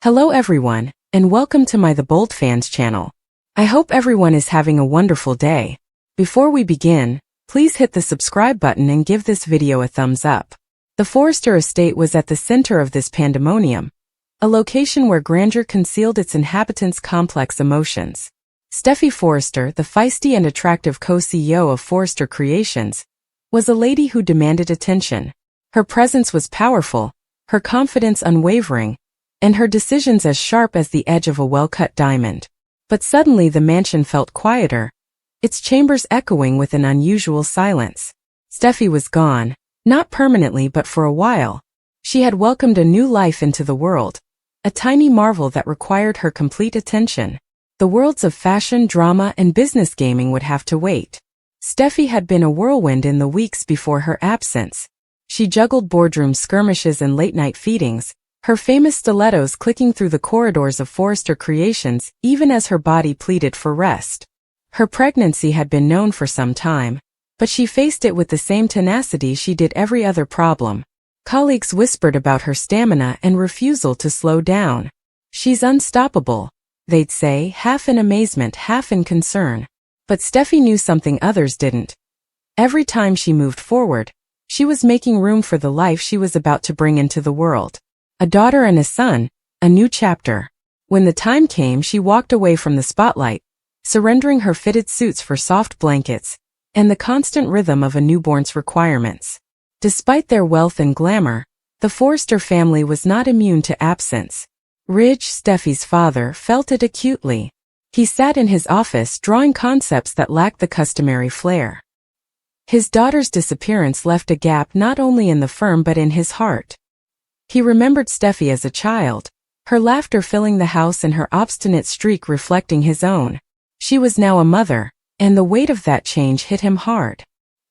Hello everyone, and welcome to my The Bold Fans channel. I hope everyone is having a wonderful day. Before we begin, please hit the subscribe button and give this video a thumbs up. The Forrester estate was at the center of this pandemonium, a location where grandeur concealed its inhabitants' complex emotions. Steffi Forrester, the feisty and attractive co-CEO of Forrester Creations, was a lady who demanded attention. Her presence was powerful, her confidence unwavering, and her decisions as sharp as the edge of a well-cut diamond. But suddenly the mansion felt quieter, its chambers echoing with an unusual silence. Steffi was gone, not permanently but for a while. She had welcomed a new life into the world, a tiny marvel that required her complete attention. The worlds of fashion, drama, and business gaming would have to wait. Steffi had been a whirlwind in the weeks before her absence. She juggled boardroom skirmishes and late-night feedings, her famous stilettos clicking through the corridors of Forrester Creations even as her body pleaded for rest. Her pregnancy had been known for some time, but she faced it with the same tenacity she did every other problem. Colleagues whispered about her stamina and refusal to slow down. "She's unstoppable," they'd say, half in amazement, half in concern. But Steffi knew something others didn't. Every time she moved forward, she was making room for the life she was about to bring into the world. A daughter and a son, a new chapter. When the time came, she walked away from the spotlight, surrendering her fitted suits for soft blankets and the constant rhythm of a newborn's requirements. Despite their wealth and glamour, the Forrester family was not immune to absence. Ridge, Steffi's father, felt it acutely. He sat in his office drawing concepts that lacked the customary flair. His daughter's disappearance left a gap not only in the firm but in his heart. He remembered Steffi as a child, her laughter filling the house and her obstinate streak reflecting his own. She was now a mother, and the weight of that change hit him hard.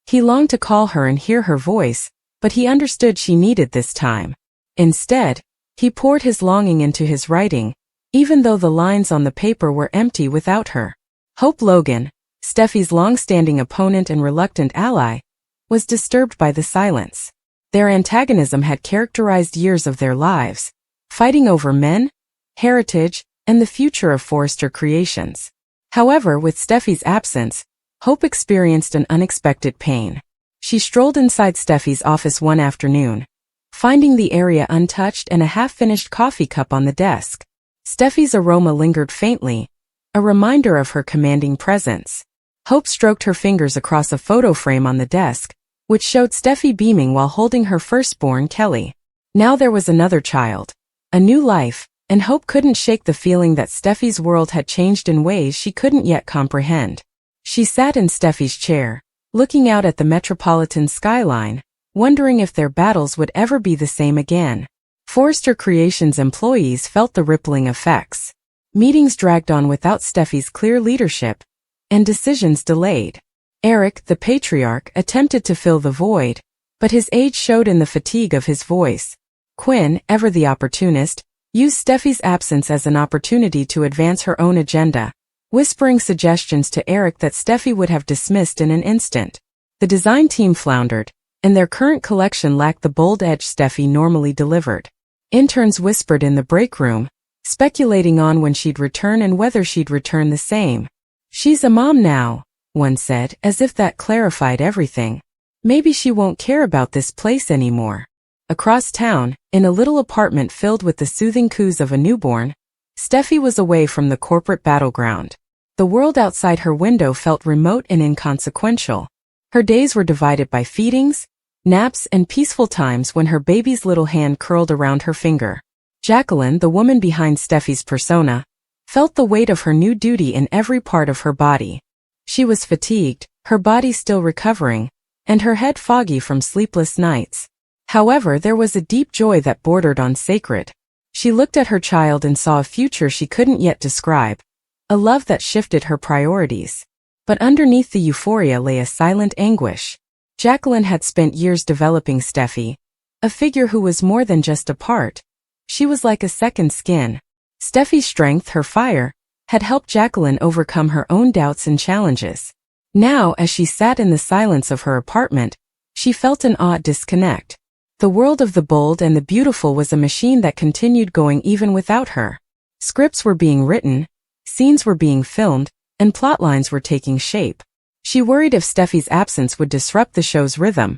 He longed to call her and hear her voice, but he understood she needed this time. Instead, he poured his longing into his writing, even though the lines on the paper were empty without her. Hope Logan, Steffi's long-standing opponent and reluctant ally, was disturbed by the silence. Their antagonism had characterized years of their lives, fighting over men, heritage, and the future of Forrester Creations. However, with Steffi's absence, Hope experienced an unexpected pain. She strolled inside Steffi's office one afternoon, finding the area untouched and a half-finished coffee cup on the desk. Steffi's aroma lingered faintly, a reminder of her commanding presence. Hope stroked her fingers across a photo frame on the desk, which showed Steffi beaming while holding her firstborn, Kelly. Now there was another child, a new life, and Hope couldn't shake the feeling that Steffi's world had changed in ways she couldn't yet comprehend. She sat in Steffi's chair, looking out at the metropolitan skyline, wondering if their battles would ever be the same again. Forrester Creations employees felt the rippling effects. Meetings dragged on without Steffi's clear leadership, and decisions delayed. Eric, the patriarch, attempted to fill the void, but his age showed in the fatigue of his voice. Quinn, ever the opportunist, used Steffi's absence as an opportunity to advance her own agenda, whispering suggestions to Eric that Steffi would have dismissed in an instant. The design team floundered, and their current collection lacked the bold edge Steffi normally delivered. Interns whispered in the break room, speculating on when she'd return and whether she'd return the same. "She's a mom now," one said, as if that clarified everything. "Maybe she won't care about this place anymore." Across town, in a little apartment filled with the soothing coos of a newborn, Steffi was away from the corporate battleground. The world outside her window felt remote and inconsequential. Her days were divided by feedings, naps, and peaceful times when her baby's little hand curled around her finger. Jacqueline, the woman behind Steffi's persona, felt the weight of her new duty in every part of her body. She was fatigued, her body still recovering, and her head foggy from sleepless nights. However, there was a deep joy that bordered on sacred. She looked at her child and saw a future she couldn't yet describe, a love that shifted her priorities. But underneath the euphoria lay a silent anguish. Jacqueline had spent years developing Steffi, a figure who was more than just a part. She was like a second skin. Steffi's strength, her fire, had helped Jacqueline overcome her own doubts and challenges. Now, as she sat in the silence of her apartment, she felt an odd disconnect. The world of the bold and the beautiful was a machine that continued going even without her. Scripts were being written, scenes were being filmed, and plotlines were taking shape. She worried if Steffi's absence would disrupt the show's rhythm,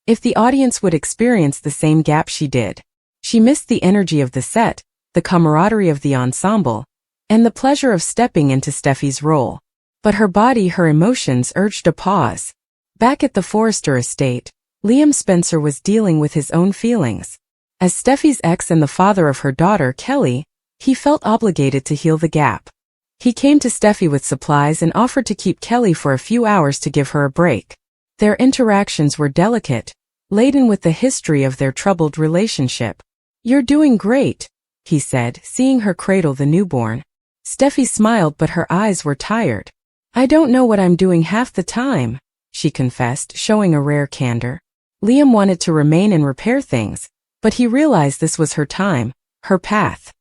if the audience would experience the same gap she did. She missed the energy of the set, the camaraderie of the ensemble, and the pleasure of stepping into Steffi's role. But her body, her emotions urged a pause. Back at the Forrester estate, Liam Spencer was dealing with his own feelings. As Steffi's ex and the father of her daughter, Kelly, he felt obligated to heal the gap. He came to Steffi with supplies and offered to keep Kelly for a few hours to give her a break. Their interactions were delicate, laden with the history of their troubled relationship. "You're doing great," he said, seeing her cradle the newborn. Steffi smiled, but her eyes were tired. "I don't know what I'm doing half the time," she confessed, showing a rare candor. Liam wanted to remain and repair things, but he realized this was her time, her path.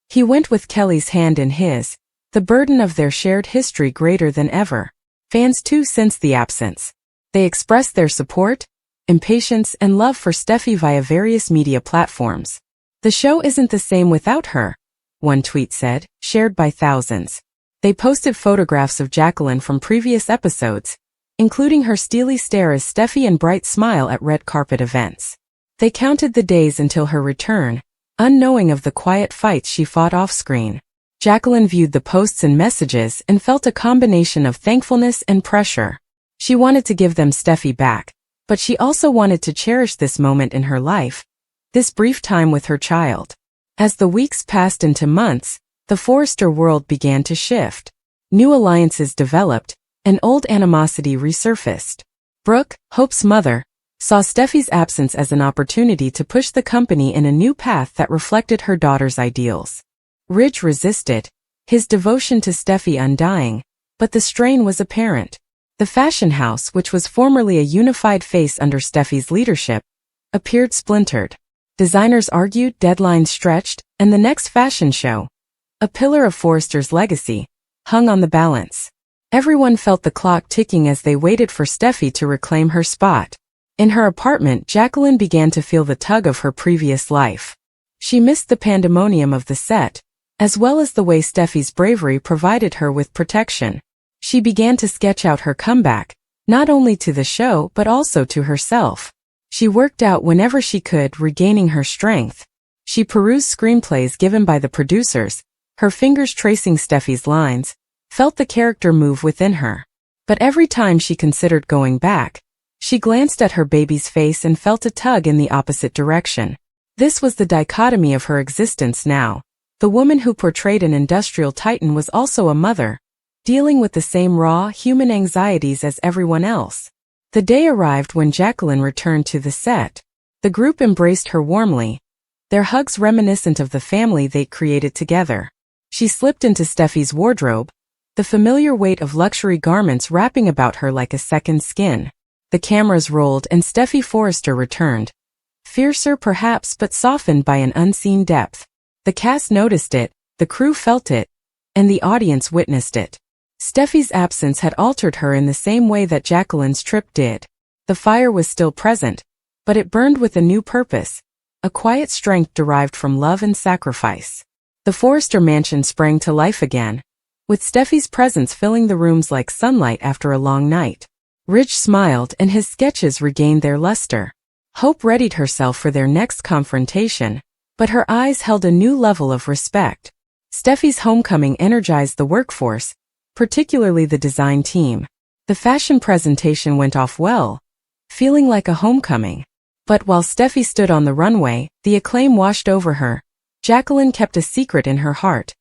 He went with Kelly's hand in his, the burden of their shared history greater than ever. Fans too sensed the absence. They expressed their support, impatience, and love for Steffi via various media platforms. "The show isn't the same without her," one tweet said, shared by thousands. They posted photographs of Jacqueline from previous episodes, including her steely stare as Steffi and bright smile at red carpet events. They counted the days until her return, unknowing of the quiet fights she fought off-screen. Jacqueline viewed the posts and messages and felt a combination of thankfulness and pressure. She wanted to give them Steffi back, but she also wanted to cherish this moment in her life, this brief time with her child. As the weeks passed into months, the Forrester world began to shift. New alliances developed, and old animosity resurfaced. Brooke, Hope's mother, saw Steffi's absence as an opportunity to push the company in a new path that reflected her daughter's ideals. Ridge resisted, his devotion to Steffi undying, but the strain was apparent. The fashion house, which was formerly a unified face under Steffi's leadership, appeared splintered. Designers argued, deadlines stretched, and the next fashion show, a pillar of Forrester's legacy, hung on the balance. Everyone felt the clock ticking as they waited for Steffi to reclaim her spot. In her apartment, Jacqueline began to feel the tug of her previous life. She missed the pandemonium of the set, as well as the way Steffi's bravery provided her with protection. She began to sketch out her comeback, not only to the show but also to herself. She worked out whenever she could, regaining her strength. She perused screenplays given by the producers, her fingers tracing Steffi's lines, felt the character move within her. But every time she considered going back, she glanced at her baby's face and felt a tug in the opposite direction. This was the dichotomy of her existence now. The woman who portrayed an industrial titan was also a mother, dealing with the same raw, human anxieties as everyone else. The day arrived when Jacqueline returned to the set. The group embraced her warmly, their hugs reminiscent of the family they created together. She slipped into Steffi's wardrobe, the familiar weight of luxury garments wrapping about her like a second skin. The cameras rolled and Steffi Forrester returned. Fiercer perhaps, but softened by an unseen depth. The cast noticed it, the crew felt it, and the audience witnessed it. Steffi's absence had altered her in the same way that Jacqueline's trip did. The fire was still present, but it burned with a new purpose, a quiet strength derived from love and sacrifice. The Forrester mansion sprang to life again, with Steffi's presence filling the rooms like sunlight after a long night. Ridge smiled and his sketches regained their luster. Hope readied herself for their next confrontation, but her eyes held a new level of respect. Steffi's homecoming energized the workforce, particularly the design team. The fashion presentation went off well, feeling like a homecoming. But while Steffi stood on the runway, the acclaim washed over her. Jacqueline kept a secret in her heart.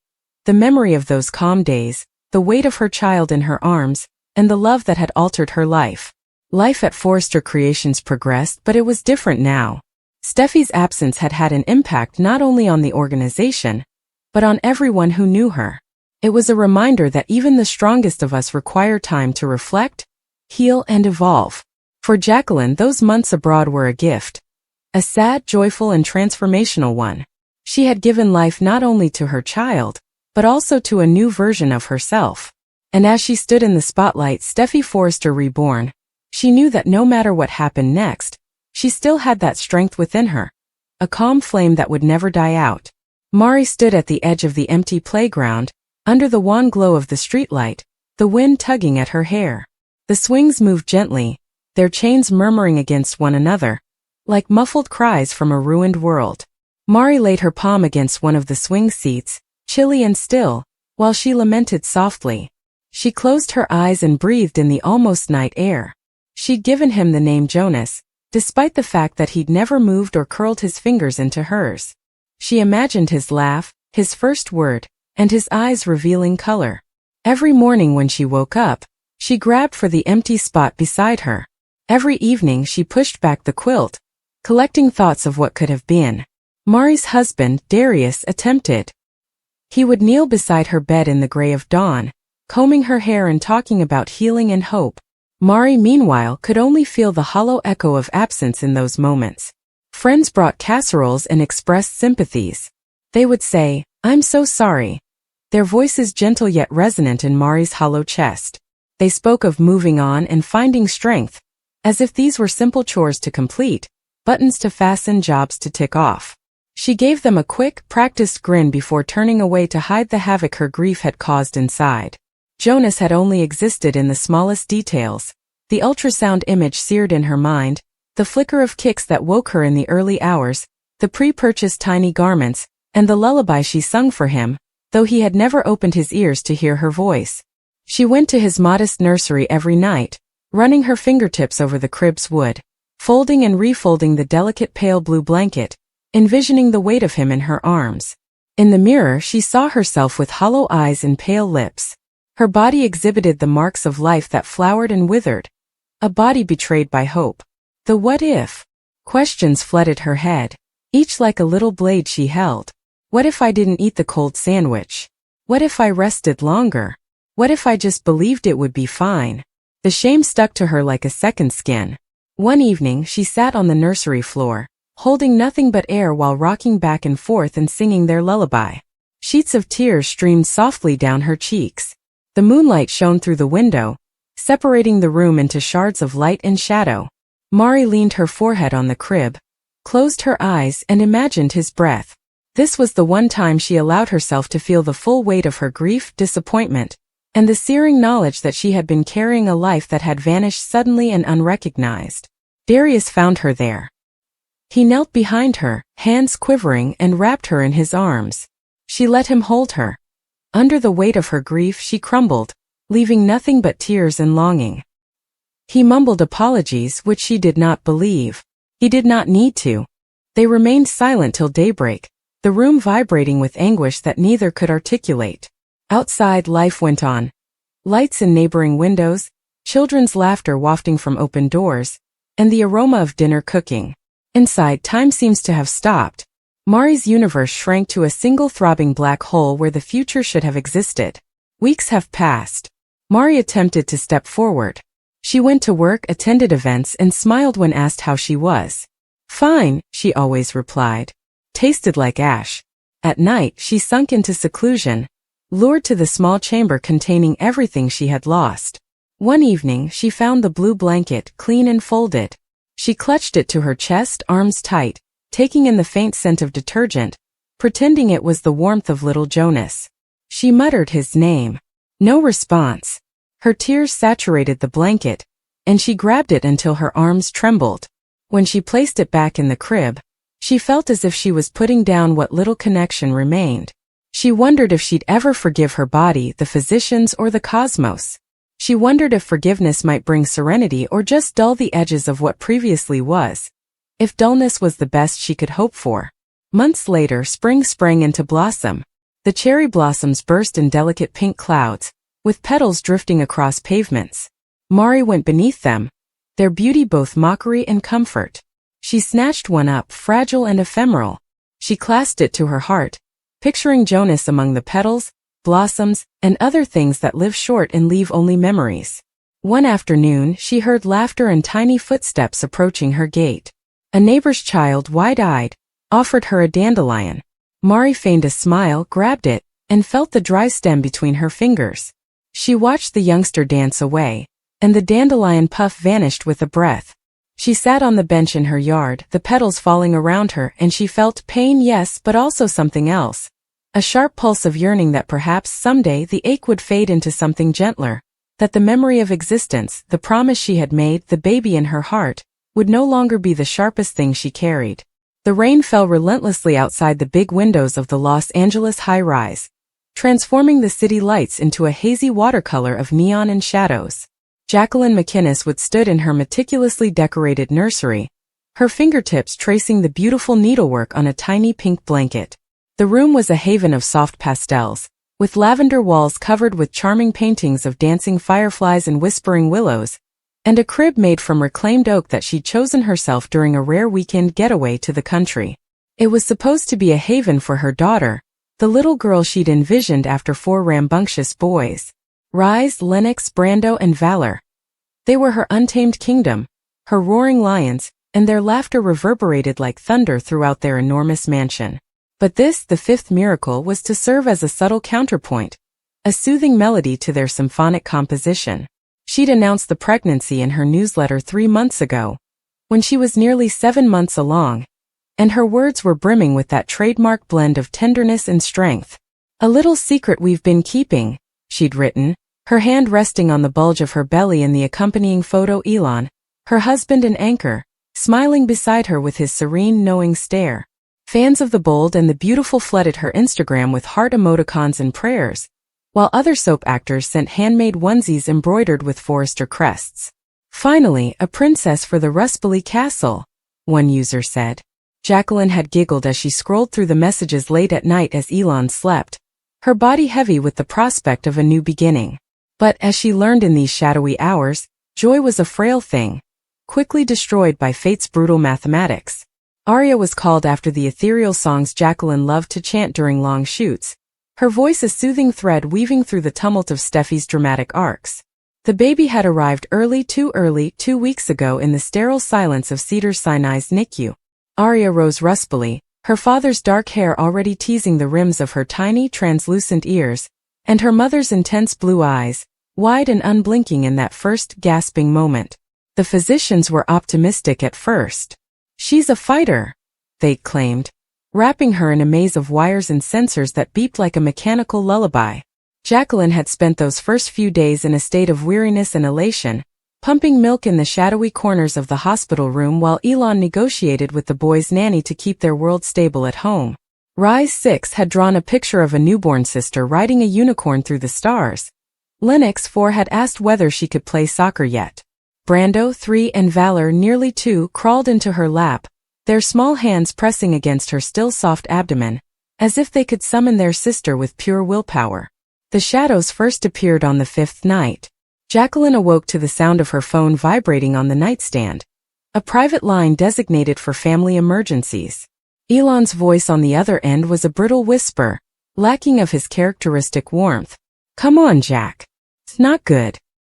The memory of those calm days, the weight of her child in her arms, and the love that had altered her life. Life at Forrester Creations progressed, but it was different now. Steffi's absence had had an impact not only on the organization, but on everyone who knew her. It was a reminder that even the strongest of us require time to reflect, heal, and evolve. For Jacqueline, those months abroad were a gift. A sad, joyful, and transformational one. She had given life not only to her child, but also to a new version of herself. And as she stood in the spotlight, Steffi Forrester reborn, she knew that no matter what happened next, She still had that strength within her, a calm flame that would never die out. Mari stood at the edge of the empty playground, under the wan glow of the streetlight, the wind tugging at her hair. The swings moved gently, their chains murmuring against one another, like muffled cries from a ruined world. Mari laid her palm against one of the swing seats, chilly and still, while she lamented softly. She closed her eyes and breathed in the almost night air. She'd given him the name Jonas, despite the fact that he'd never moved or curled his fingers into hers. She imagined his laugh, his first word, and his eyes revealing color. Every morning when she woke up, she grabbed for the empty spot beside her. Every evening she pushed back the quilt, collecting thoughts of what could have been. Mari's husband, Darius, attempted. He would kneel beside her bed in the gray of dawn, combing her hair and talking about healing and hope. Mari, meanwhile, could only feel the hollow echo of absence in those moments. Friends brought casseroles and expressed sympathies. They would say, "I'm so sorry," their voices gentle yet resonant in Mari's hollow chest. They spoke of moving on and finding strength, as if these were simple chores to complete, buttons to fasten, jobs to tick off. She gave them a quick, practiced grin before turning away to hide the havoc her grief had caused inside. Jonas had only existed in the smallest details, the ultrasound image seared in her mind, the flicker of kicks that woke her in the early hours, the pre-purchased tiny garments, and the lullaby she sung for him, though he had never opened his ears to hear her voice. She went to his modest nursery every night, running her fingertips over the crib's wood, folding and refolding the delicate pale blue blanket, envisioning the weight of him in her arms. In the mirror she saw herself with hollow eyes and pale lips. Her body exhibited the marks of life that flowered and withered, a body betrayed by hope. The what if questions flooded her head, each like a little blade she held. What if I didn't eat the cold sandwich? What if I rested longer? What if I just believed it would be fine? The shame stuck to her like a second skin. One evening she sat on the nursery floor, holding nothing but air while rocking back and forth and singing their lullaby. Sheets of tears streamed softly down her cheeks. The moonlight shone through the window, separating the room into shards of light and shadow. Mari leaned her forehead on the crib, closed her eyes and imagined his breath. This was the one time she allowed herself to feel the full weight of her grief, disappointment, and the searing knowledge that she had been carrying a life that had vanished suddenly and unrecognized. Darius found her there. He knelt behind her, hands quivering, and wrapped her in his arms. She let him hold her. Under the weight of her grief she crumbled, leaving nothing but tears and longing. He mumbled apologies which she did not believe. He did not need to. They remained silent till daybreak, the room vibrating with anguish that neither could articulate. Outside life went on. Lights in neighboring windows, children's laughter wafting from open doors, and the aroma of dinner cooking. Inside, time seems to have stopped. Mari's universe shrank to a single throbbing black hole where the future should have existed. Weeks have passed. Mari attempted to step forward. She went to work, attended events, and smiled when asked how she was. "Fine," she always replied. Tasted like ash. At night, she sunk into seclusion, lured to the small chamber containing everything she had lost. One evening, she found the blue blanket, clean and folded. She clutched it to her chest, arms tight, taking in the faint scent of detergent, pretending it was the warmth of little Jonas. She muttered his name. No response. Her tears saturated the blanket, and she grabbed it until her arms trembled. When she placed it back in the crib, she felt as if she was putting down what little connection remained. She wondered if she'd ever forgive her body, the physicians, or the cosmos. She wondered if forgiveness might bring serenity or just dull the edges of what previously was. If dullness was the best she could hope for. Months later, spring sprang into blossom. The cherry blossoms burst in delicate pink clouds, with petals drifting across pavements. Mari went beneath them, their beauty both mockery and comfort. She snatched one up, fragile and ephemeral. She clasped it to her heart, picturing Jonas among the petals, blossoms, and other things that live short and leave only memories. One afternoon, she heard laughter and tiny footsteps approaching her gate. A neighbor's child, wide-eyed, offered her a dandelion. Mari feigned a smile, grabbed it, and felt the dry stem between her fingers. She watched the youngster dance away, and the dandelion puff vanished with a breath. She sat on the bench in her yard, the petals falling around her, and she felt pain, yes, but also something else. A sharp pulse of yearning that perhaps someday the ache would fade into something gentler, that the memory of existence, the promise she had made, the baby in her heart, would no longer be the sharpest thing she carried. The rain fell relentlessly outside the big windows of the Los Angeles high-rise, transforming the city lights into a hazy watercolor of neon and shadows. Jacqueline MacInnes stood in her meticulously decorated nursery, her fingertips tracing the beautiful needlework on a tiny pink blanket. The room was a haven of soft pastels, with lavender walls covered with charming paintings of dancing fireflies and whispering willows, and a crib made from reclaimed oak that she'd chosen herself during a rare weekend getaway to the country. It was supposed to be a haven for her daughter, the little girl she'd envisioned after 4 rambunctious boys. Rise, Lennox, Brando, and Valor. They were her untamed kingdom, her roaring lions, and their laughter reverberated like thunder throughout their enormous mansion. But this, the 5th miracle, was to serve as a subtle counterpoint, a soothing melody to their symphonic composition. She'd announced the pregnancy in her newsletter 3 months ago, when she was nearly 7 months along, and her words were brimming with that trademark blend of tenderness and strength. A little secret we've been keeping, she'd written, her hand resting on the bulge of her belly in the accompanying photo. Elon, her husband and anchor, smiling beside her with his serene, knowing stare. Fans of the bold and the beautiful flooded her Instagram with heart emoticons and prayers, while other soap actors sent handmade onesies embroidered with Forester crests. Finally, a princess for the Ruspoli Castle, one user said. Jacqueline had giggled as she scrolled through the messages late at night as Elon slept, her body heavy with the prospect of a new beginning. But as she learned in these shadowy hours, joy was a frail thing, quickly destroyed by fate's brutal mathematics. Aria was called after the ethereal songs Jacqueline loved to chant during long shoots, her voice a soothing thread weaving through the tumult of Steffi's dramatic arcs. The baby had arrived too early, 2 weeks ago in the sterile silence of Cedars-Sinai's NICU. Aria rose ruspily, her father's dark hair already teasing the rims of her tiny, translucent ears, and her mother's intense blue eyes, wide and unblinking in that first, gasping moment. The physicians were optimistic at first. She's a fighter, they claimed, wrapping her in a maze of wires and sensors that beeped like a mechanical lullaby. Jacqueline had spent those first few days in a state of weariness and elation, pumping milk in the shadowy corners of the hospital room while Elon negotiated with the boy's nanny to keep their world stable at home. Rise 6 had drawn a picture of a newborn sister riding a unicorn through the stars. Lennox 4 had asked whether she could play soccer yet. Brando 3 and Valor nearly 2 crawled into her lap, their small hands pressing against her still soft abdomen, as if they could summon their sister with pure willpower. The shadows first appeared on the 5th night. Jacqueline awoke to the sound of her phone vibrating on the nightstand, a private line designated for family emergencies. Elon's voice on the other end was a brittle whisper, lacking of his characteristic warmth. "Come on, Jack. It's not good."